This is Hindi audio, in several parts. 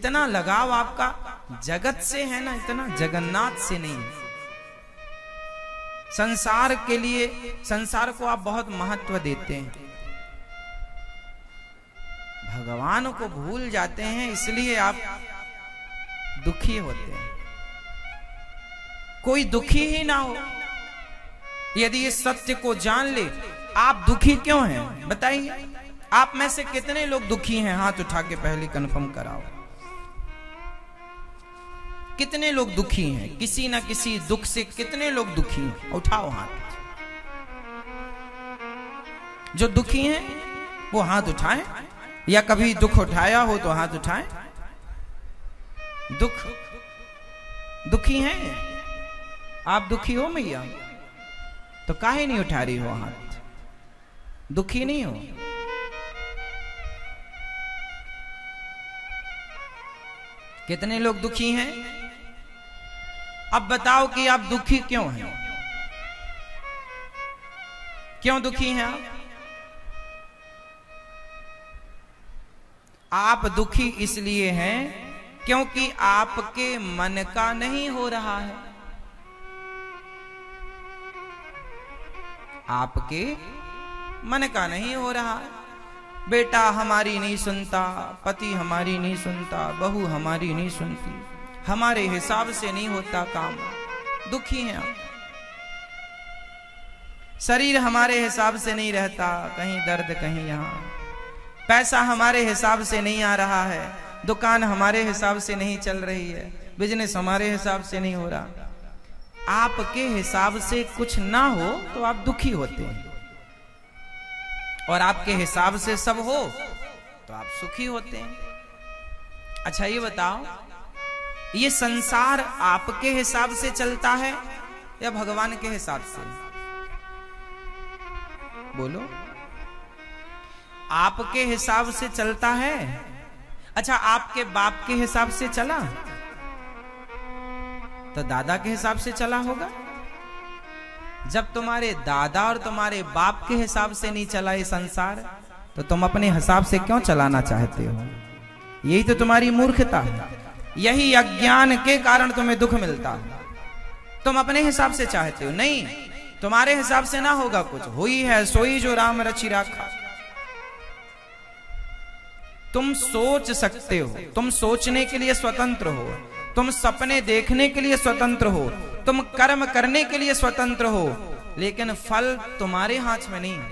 इतना लगाव आपका जगत से है ना, इतना जगन्नाथ से नहीं। संसार के लिए, संसार को आप बहुत महत्व देते हैं, भगवान को भूल जाते हैं, इसलिए आप दुखी होते हैं। कोई दुखी ही ना हो, यदि इस सत्य को जान ले, आप दुखी क्यों हैं बताइए। आप में से कितने लोग दुखी हैं? हाथ उठा के पहले कंफर्म कराओ। कितने लोग दुखी हैं? किसी ना किसी दुख से कितने लोग दुखी हैं? उठाओ हाथ। जो दुखी हैं वो हाथ उठाएं, या कभी दुख उठाया हो तो हाथ उठाएं। दुखी हैं आप? दुखी हो मैया? तो काहे नहीं उठा रही हो हाथ? दुखी नहीं हो? कितने लोग दुखी हैं? अब बताओ कि आप दुखी क्यों हैं? क्यों दुखी हैं आप? आप दुखी इसलिए हैं क्योंकि आपके मन का नहीं हो रहा है। आपके मन का नहीं हो रहा है। बेटा हमारी नहीं सुनता, पति हमारी नहीं सुनता, बहू हमारी नहीं सुनती, हमारे हिसाब से नहीं होता काम, दुखी हैं आप। शरीर हमारे हिसाब से नहीं रहता, कहीं दर्द कहीं यहां, पैसा हमारे हिसाब से नहीं आ रहा है, दुकान हमारे हिसाब से नहीं चल रही है, बिजनेस हमारे हिसाब से नहीं हो रहा। आपके हिसाब से कुछ ना हो तो आप दुखी होते हैं, और आपके हिसाब से सब हो तो आप सुखी होते हैं। अच्छा ये बताओ, ये संसार आपके हिसाब से चलता है या भगवान के हिसाब से? बोलो। आपके हिसाब से चलता है? अच्छा आपके बाप के हिसाब से चला तो दादा के हिसाब से चला होगा। जब तुम्हारे दादा और तुम्हारे बाप के हिसाब से नहीं चला ये संसार, तो तुम अपने हिसाब से क्यों चलाना चाहते हो? यही तो तुम्हारी मूर्खता है, यही अज्ञान के कारण तुम्हें दुख मिलता है। तुम अपने हिसाब से चाहते हो, नहीं, तुम्हारे हिसाब से ना होगा कुछ। हुई है सोई जो राम रचि राखा। तुम सोच सकते हो, तुम सोचने के लिए स्वतंत्र हो, तुम सपने देखने के लिए स्वतंत्र हो, तुम कर्म करने के लिए स्वतंत्र हो, लेकिन फल तुम्हारे हाथ में नहीं है।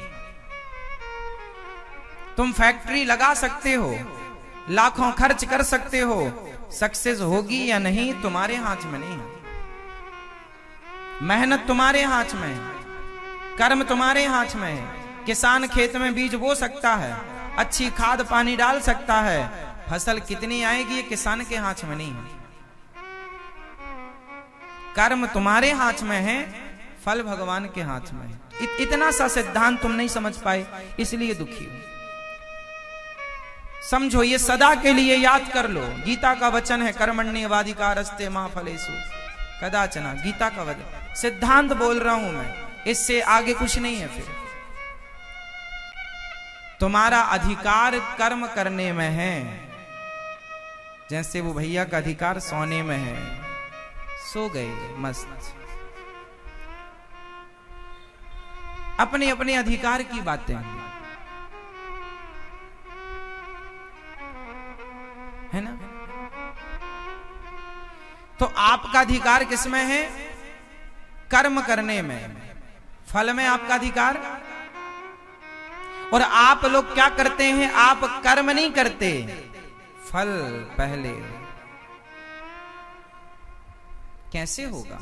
तुम फैक्ट्री लगा सकते हो, लाखों खर्च कर सकते हो, सक्सेस होगी या नहीं तुम्हारे हाथ में नहीं है। मेहनत तुम्हारे हाथ में है, कर्म तुम्हारे हाथ में है। किसान खेत में बीज बो सकता है, अच्छी खाद पानी डाल सकता है, फसल कितनी आएगी ये किसान के हाथ में नहीं है। कर्म तुम्हारे हाथ में है, फल भगवान के हाथ में है। इतना सा सिद्धांत तुम नहीं समझ पाए, इसलिए दुखी हो। समझो, ये सदा के लिए याद कर लो। गीता का वचन है, कर्मण्येवाधिकारस्ते मा फलेषु कदाचन। गीता का वचन, सिद्धांत बोल रहा हूं मैं, इससे आगे कुछ नहीं है। फिर तुम्हारा अधिकार कर्म करने में है, जैसे वो भैया का अधिकार सोने में है, सो गए मस्त। अपने अपने अधिकार की बातें है ना। तो आपका अधिकार किसमें है? कर्म करने में, फल में आपका अधिकार। और आप लोग क्या करते हैं? आप कर्म नहीं करते, फल पहले। कैसे होगा?